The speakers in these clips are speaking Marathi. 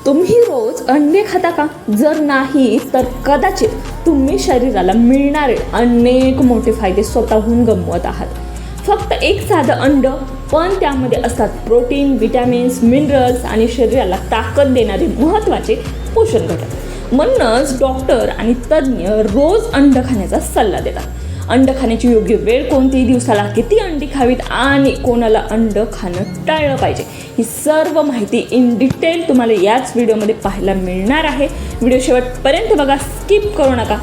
तुम्ही रोज अंडे खाता का? जर नाही तर कदाचित तुम्ही शरीराला मिळणारे अनेक मोठे फायदे स्वतःहून गमवत आहात. फक्त एक साधं अंड, पण त्यामध्ये असतात प्रोटीन, विटॅमिन्स, मिनरल्स आणि शरीराला ताकद देणारे महत्त्वाचे पोषण घटक. म्हणूनच डॉक्टर आणि तज्ज्ञ रोज अंड खाण्याचा सल्ला देतात. अंड खाण्याची योग्य वेळ कोणती, दिवसाला किती अंडी खावीत आणि कोणाला अंड खाणं टाळलं पाहिजे, ही सर्व माहिती इन डिटेल तुम्हाला याच व्हिडिओमध्ये पाहायला मिळणार आहे. व्हिडिओ शेवटपर्यंत बघा, स्किप करू नका.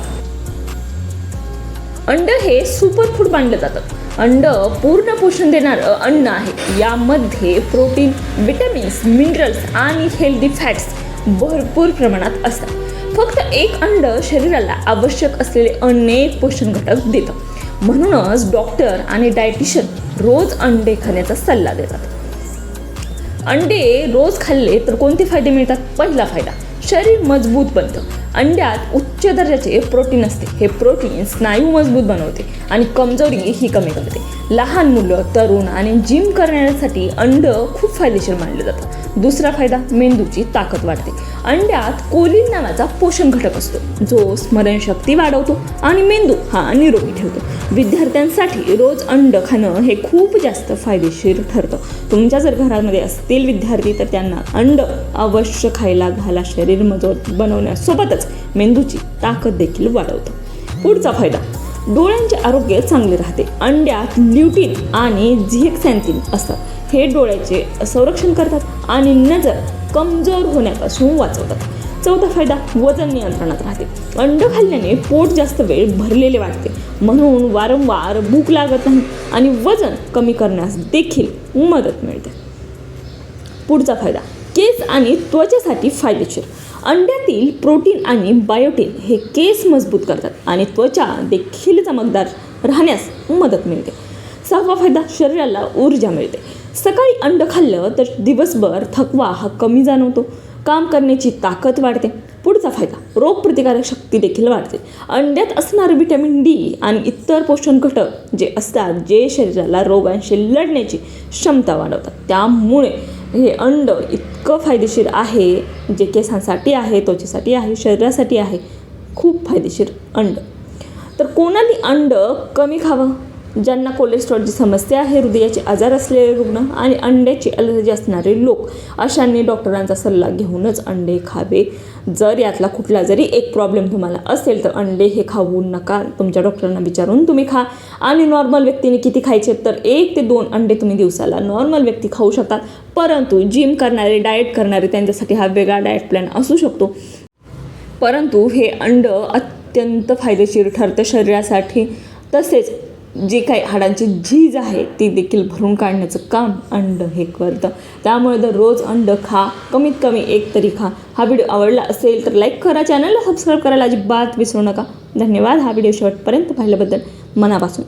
अंड हे सुपर फूड मानलं जातं. अंड पूर्ण पोषण देणारं अन्न आहे. यामध्ये प्रोटीन, विटॅमिन्स, मिनरल्स आणि हेल्दी फॅट्स भरपूर प्रमाणात असतात. फक्त एक अंड शरीराला आवश्यक असलेले अनेक पोषण घटक देतं. म्हणूनच डॉक्टर आणि डायटिशियन रोज अंडे खाण्याचा सल्ला देतात. अंडे रोज खाल्ले तर कोणते फायदे मिळतात? पहिला फायदा, शरीर मजबूत बनतं. अंड्यात उच्च दर्जाचे प्रोटीन असते. हे प्रोटीन स्नायू मजबूत बनवते आणि कमजोरी ही कमी करते. लहान मुलं, तरुण आणि जिम करण्यासाठी अंड खूप फायदेशीर मानलं जातं. दुसरा फायदा, मेंदूची ताकद वाढते. अंड्यात कोलिन नावाचा पोषण घटक असतो, जो स्मरणशक्ती वाढवतो आणि मेंदू हा निरोगी ठेवतो. विद्यार्थ्यांसाठी रोज अंड खाणं हे खूप जास्त फायदेशीर ठरतं. तुमच्या जर घरामध्ये असतील विद्यार्थी तर त्यांना अंड अवश्य खायला घाला. शरीर मजबूत बनवण्यासोबतच मेंदूची ताकद देखील वाढवतं. पुढचा फायदा, डोळ्यांचे आरोग्य चांगले राहते. अंड्यात ल्युटिन आणि झिएक्सॅन्थिन असतात. हे डोळ्याचे संरक्षण करतात आणि नजर कमजोर होण्यापासून वाचवतात. चौथा फायदा, वजन नियंत्रणात राहते. अंड खाल्ल्याने पोट जास्त वेळ भरलेले वाटते, म्हणून वारंवार भूक लागत नाही आणि वजन कमी करण्यास देखील मदत मिळते. पुढचा फायदा, केस आणि त्वचेसाठी फायदेशीर. अंड्यातील प्रोटीन आणि बायोटिन हे केस मजबूत करतात आणि त्वचा देखील चमकदार राहण्यास मदत मिळते. सहावा फायदा, शरीराला ऊर्जा मिळते. सकाळी अंड खाल्लं तर दिवसभर थकवा हा कमी जाणवतो, काम करण्याची ताकद वाढते. पुढचा फायदा, रोगप्रतिकारक शक्ती देखील वाढते. अंड्यात असणारे व्हिटॅमिन डी आणि इतर पोषण घटक जे असतात, जे शरीराला रोगांशी लढण्याची क्षमता वाढवतात. त्यामुळे हे अंड इतकं फायदेशीर आहे, जे केसांसाठी आहे, त्वचेसाठी आहे, शरीरासाठी आहे. खूप फायदेशीर अंड. तर कोणाली अंड कमी खावं? ज्यांना कोलेस्ट्रॉलची समस्या आहे, हृदयाचे आजार असलेले रुग्ण आणि अंड्याची ॲलर्जी असणारे लोक, अशांनी डॉक्टरांचा सल्ला घेऊनच अंडे खावे. जर यातला कुठला जरी एक प्रॉब्लेम तुम्हाला असेल तर अंडे हे खाऊ नका. तुमच्या डॉक्टरांना विचारून तुम्ही खा. आणि नॉर्मल व्यक्तीने किती खायचे तर 1 ते 2 अंडे तुम्ही दिवसाला नॉर्मल व्यक्ती खाऊ शकतात. परंतु जिम करणारे, डाएट करणारे त्यांच्यासाठी हा वेगळा डाएट प्लॅन असू शकतो. परंतु हे अंड अत्यंत फायदेशीर ठरतं शरीरासाठी. तसेच जे काही हाडांची झीज आहे ती देखील भरून काढण्याचं काम अंड हे करतं. त्यामुळे दररोज अंड खा, कमीत कमी एक तरी खा. हा व्हिडिओ आवडला असेल तर लाईक करा, चॅनलला सबस्क्राईब करायला अजिबात विसरू नका. धन्यवाद. हा व्हिडिओ शेवटपर्यंत पाहिल्याबद्दल मनापासून